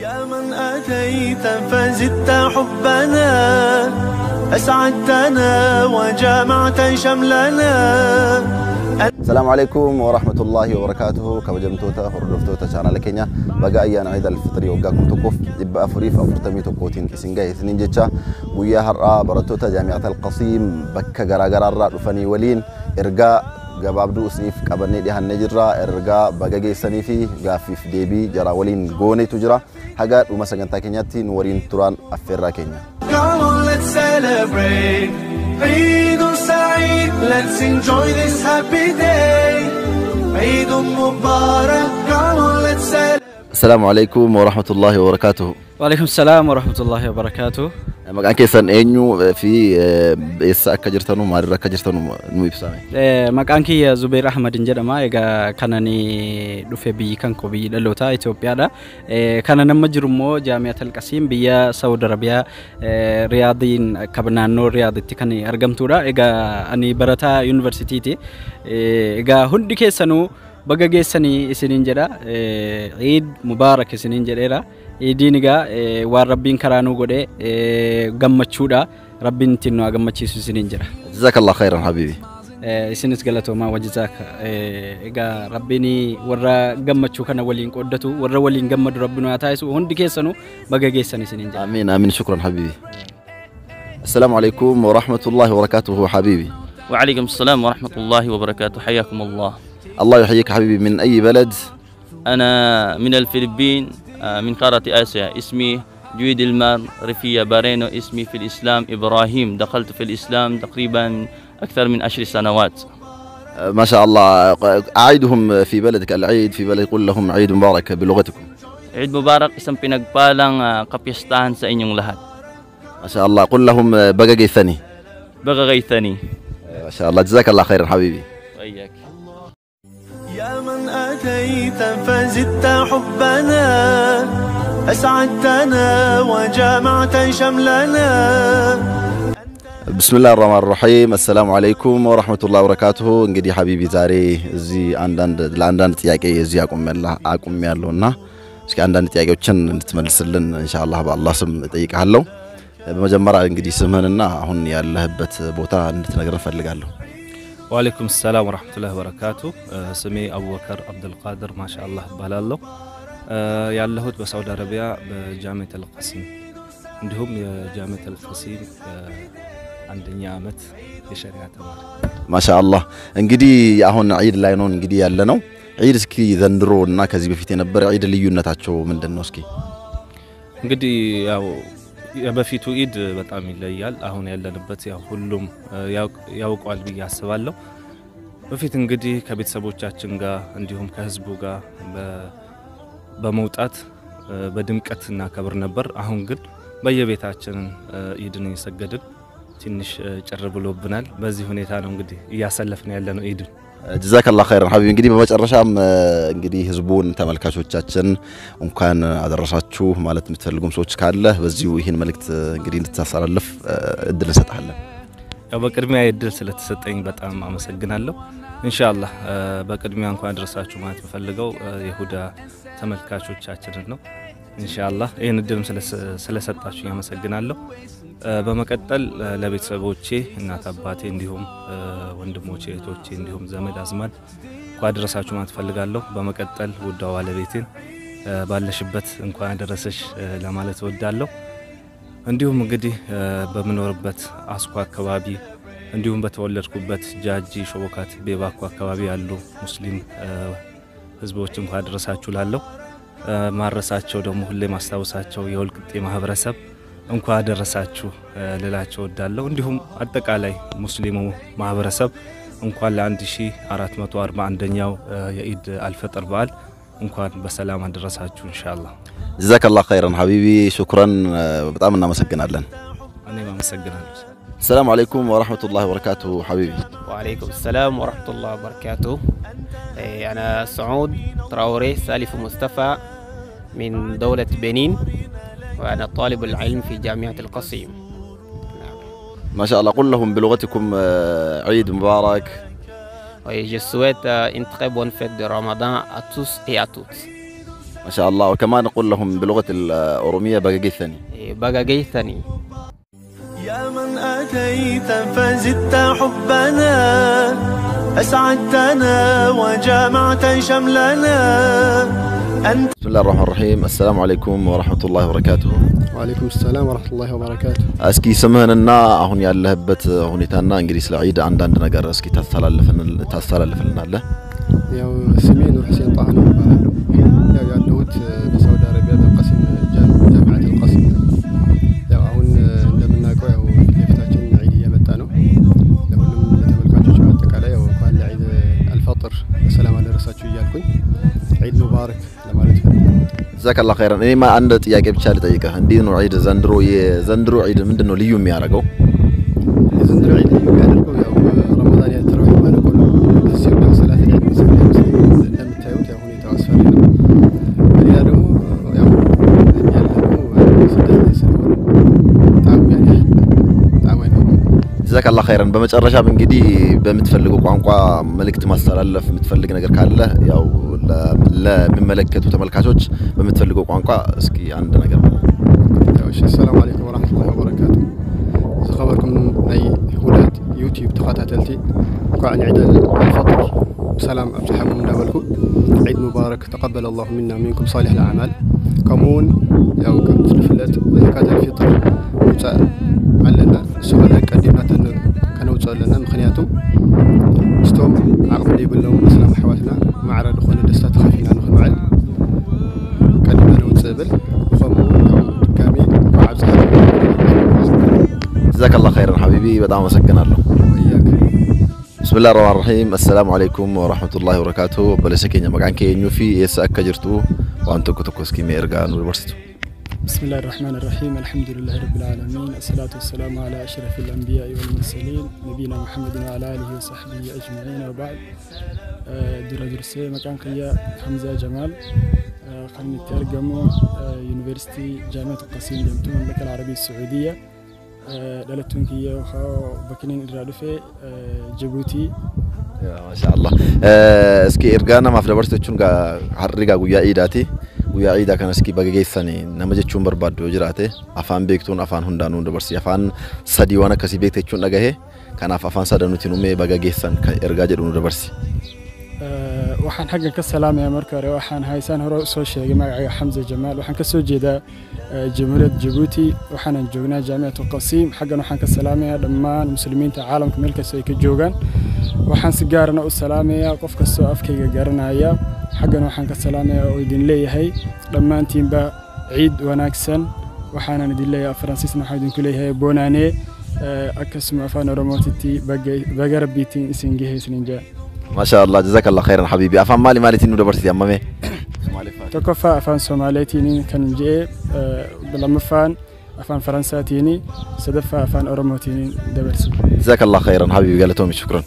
يا من أتيت فزدت حبنا أسعدتنا وجمعت شملنا. السلام عليكم ورحمة الله وبركاته. كبجمتوتا هردفتوتا channel keenya baga ayyaana Eid al-Fitr waggakum tokkoof dhibba afuriif 41 isin gahe isiniin jecha guyyaa har'aa barattoota Jaami'at al-Qasim bakka garaagaraa irraa dhufanii waliin ergaa gabaabduu isiniif qabannee dhiyaannee jirra. Ergaa baga geessanii fi gaaffiif deebii jara waliin goonetu jira. Haga dhuma sagantaa keenyaatti nu waliin turaan affeerraa keenya. Come on, let's celebrate. Eid Saeed, let's enjoy this happy day. Eid Mubarak, come on, let's celebrate. Assalamu alaikum wa rahmatullahi wa barakatuh. وعليكم السلام ورحمة الله وبركاته. مقام كيسان إنيو في إسا كجرتانو مارا كجرتانو نوي بسامي. مقام كي زبير أحمد إنجرما إيجا كانني دفع بي كانكو بي لوتا إثيوبيا دا كاننا مجرمو جامعة القصيم بيا سعودي عربية رياضين كبنانو رياضي تكني أرقمتورا إيجا أني برتا يونيفرسيتي تي إيجا هندي كيسانو بقى جيساني إسنين جرا عيد مبارك إسنين جرا إيدينيغا وربين كرانو غودي غمچودا ربين تينو غمچيسو سينجرا. جزاك الله خيرا حبيبي. سينس غلطو ما وجزاك ايغا ربيني ورا غمچو كنا ولين قدتو ورا ولين غمد ربنا تايسو هوندي كيسنو بغا غيسني سينجرا. امين امين شكرا حبيبي. السلام عليكم ورحمة الله وبركاته حبيبي. وعليكم السلام ورحمة الله وبركاته. حياكم الله. الله يحييك حبيبي. من أي بلد؟ أنا من الفلبين من قارة آسيا. اسمي جويد المار رفية بارينو. اسمي في الإسلام إبراهيم. دخلت في الإسلام تقريبا أكثر من 10 سنوات. ما شاء الله. أعيدهم في بلدك العيد في بلد قل لهم عيد مبارك بلغتكم. عيد مبارك isang pinagpalang kapistahan sa inyong lahat. ما شاء الله. قل لهم بقى ثاني. بقى ثاني. ما شاء الله. جزاك الله خيرا حبيبي. وإياك. يا من أتيت فزدت حبنا أسعدتنا وجمعت شملنا. بسم الله الرحمن الرحيم. السلام عليكم ورحمة الله وبركاته. እንግዲህ ሐቢቢ ዛሬ እዚህ ለአንዳንድ ጥያቄ እዚህ አቁም ያለውና እስኪ አንዳንድ ጥያቄዎችን እንድትመልስልን ኢንሻአላህ በአላህ ስም እጠይቅሃለሁ። በመጀመሪያ እንግዲህ ስምህንና አሁን ያለህበት ቦታ እንድትነግረን ፈልጋለሁ። وعليكم السلام ورحمة الله وبركاته. سمي أبو بكر عبد القادر ما شاء الله بالله. ياللهوت بسعودي عربية بجامعة القصيم. عندهم جامعة القصيم عندنا عامة الشريعة. ما شاء الله. እንግዲህ አሁን ዒድ ላይ ነው እንግዲህ ያለነው። ዒድ እስኪ ዘንድሮና ከዚህ በፊት የነበረ ዒድ ልዩነታቸው ምንድነው እስኪ? እንግዲህ ያው የበፊቱ ኢድ በጣም ይለያል። አሁን ያለንበት ያው ሁሉም ያውቋል ብዬ አስባለሁ። በፊት እንግዲህ ከቤተሰቦቻችን ጋር እንዲሁም ከህዝቡ ጋር በመውጣት በድምቀት እናከብር ነበር። አሁን ግን በየቤታችን ኢድን እየሰገድን ትንሽ ጭር ብሎብናል። በዚህ ሁኔታ ነው እንግዲህ እያሰለፍን ያለነው ኢድን። جزاك الله خيرا حبيبي. እንግዲህ በመጨረሻም እንግዲህ ህዝቡን ተመልካቾቻችን እንኳን አደረሳችሁ ማለት የምትፈልጉም ሰዎች ካለ በዚሁ ይሄን መልእክት እንግዲህ እንድታሳልፍ እድል እንሰጣለን። ያው በቅድሚያ እድል ስለተሰጠኝ በጣም አመሰግናለሁ። ኢንሻአላህ በቅድሚያ እንኳን አደረሳችሁ ማለት በፈልገው የሁዳ ተመልካቾቻችንን ነው። ኢንሻአላህ ይሄን እድልም ስለሰጣችሁ አመሰግናለሁ። በመቀጠል ለቤተሰቦቼ እናት አባቴ እንዲሁም ወንድሞቼ እህቶቼ እንዲሁም ዘመድ አዝማድ እንኳን አደረሳችሁ ማለት ፈልጋለሁ። በመቀጠል ውዷ ባለቤቴን ባለሽበት እንኳን አደረሰሽ ለማለት እወዳለሁ። እንዲሁም እንግዲህ በመኖርበት አስኳ አካባቢ እንዲሁም በተወለድኩበት ጃጂ ሾቦካት ቤባኮ አካባቢ ያሉ ሙስሊም ህዝቦች እንኳን አደረሳችሁ ላለሁ። ማረሳቸው ደግሞ ሁሌ ማስታወሳቸው የወልቅጤ ማህበረሰብ እንኳን አደረሳችሁ ልላቸው እወዳለሁ። እንዲሁም አጠቃላይ ሙስሊሙ ማህበረሰብ እንኳን ለ1441ኛው የኢድ አልፈጥር በዓል እንኳን በሰላም አደረሳችሁ ኢንሻአላህ። جزاك الله خيرا حبيبي. شكرا በጣም እናመሰግናለን። እኔም አመሰግናለሁ። السلام عليكم ورحمة الله وبركاته حبيبي. وعليكم السلام ورحمة الله وبركاته. أنا سعود تراوري سالف مصطفى من دولة بنين وأنا طالب العلم في جامعة القصيم. ما شاء الله. قل لهم بلغتكم عيد مبارك. Je souhaite une très bonne fête de Ramadan à tous et à toutes. ما شاء الله. وكمان نقول لهم بلغة الأورومية بقاقيثني. بقاقيثني. يا من أتيت فزدت حبنا أسعدتنا وجمعت شملنا. بسم الله الرحمن الرحيم. السلام عليكم ورحمة الله وبركاته. وعليكم السلام ورحمة الله وبركاته. اسكي سمهننا አሁን ያለህበት ሁኔታና እንግዲህ ስለ ዒድ አንዳንድ ነገር እስኪ ታስተላልፍልናል አለ። ያው ስሜ ኑር ሁሴን ጣሃ ነው ይባላል። ያው ያለሁት በሳውዲ አረቢያ በቀሲም ጃማዓት القصيم። ያው አሁን እንደምናውቀው ያው ለፊታችን ዒድ እየመጣ ነው። ለሁሉም ለተመልካቾች አጠቃላይ ያው እንኳን ለዒድ አልፈጥር በሰላም አደረሳችሁ እያልኩኝ ዒድ ሙባረክ ለማለት ፈልጋለሁ። جزاك الله خيرا. እኔ አንድ ጥያቄ ብቻ ልጠይቅህ። እንዴት ነው ዒድ የዘንድሮ ዒድ ምንድነው ልዩ የሚያደርገው? የዘንድሮ ዒድ ልዩ የሚያደርገው ያው ረመዳን ያተረው ማለት ነው። እዚህ ነው ሰላት ዒድ እንደምታዩት ያው ሁኔታው አስፈሪ ነው። ሌላ ደግሞ ያው ያለው ስደት ላይ ስለሆነ በጣም አይኖርም። جزاك الله خيرا. በመጨረሻም እንግዲህ በምትፈልገው ቋንቋ መልእክት ማስተላለፍ የምትፈልግ ነገር ካለ ያው ለሚመለከቱ ተመልካቾች በምትፈልገው ቋንቋ እስኪ አንድ ነገር ማለት ያው السلام عليكم ورحمة الله وبركاته. خبركم أي ولاد يوتيوب تخاتلتي وعن عيد الفطر بسلام أفتحكم دابلكم عيد مبارك تقبل الله منا ومنكم صالح الأعمال. كمون ياو كم تلفلت زكاة الفطر وصال علنا سؤال قديمة كنوصل لنا مخنياتهم ستوم عقب لي بلهم اسلام حواتنا معرض دخول دستا تخفينا نخنعل قديمة نوصل فمو كامي وعبد. جزاك الله خيرا حبيبي. በጣም አመሰግናለሁ። وياك. بسم الله الرحمن الرحيم. السلام عليكم ورحمة الله وبركاته. بلسكينيا مقعن كينيو في يسأك جرتو وأنتو كتوكوسكي ميرغا نور برستو. بسم الله الرحمن الرحيم. الحمد لله رب العالمين. الصلاة والسلام على أشرف الأنبياء والمرسلين نبينا محمد وعلى آله وصحبه أجمعين وبعد. دراسة مكان كيا حمزة جمال خلني ترجمه يونيفرسيتي جامعة القصيم جامعة المملكة العربية السعودية دلتون كيا وخا بكنين الرادفة جيبوتي. ما شاء الله. اسكي إرجانا ما في دبرتشون حرقة ويا إيداتي ويا عيدا كان اسكي بقيثني نمجة شون بربادو جراته أفان بيكتون أفان هندانون دبرسي أفان سدي وانا كسي بيكتشون نجاه كان أفان سادنو تنومي بقيثن كإرجاج دون دبرسي. waxaan xagga ka salaamayaa marka hore waxaan haysan hore soo sheegay magacayga Xamza Jamaal waxaan ka soo jeedaa Jamhuuriyadda Djibouti waxaan joognaa Jaamacada Qasiim xaggan waxaan ka salaamayaa dhammaan muslimiinta caalamka meel kasta ay ka joogaan waxaan si gaar ah u salaamayaa qof kasta oo afkayga garanaya xaggan waxaan ka salaamayaa oo idin leeyahay dhammaantiinba ciid wanaagsan waxaan idin leeyahay Faransiisna waxaan idin ku leeyahay bonane akasma afaan oromotiti bagarabiti isingeheysninja. ما شاء الله. جزاك الله خيرا حبيبي. أفهم مالي تنو دبرتي أمامي. تكفى أفهم سوماليتيني كان جاي بلما فان أفهم فرنساتيني سدفى أفهم أوروموتيني دبرتي. جزاك الله خيرا حبيبي. قال تومي شكرا.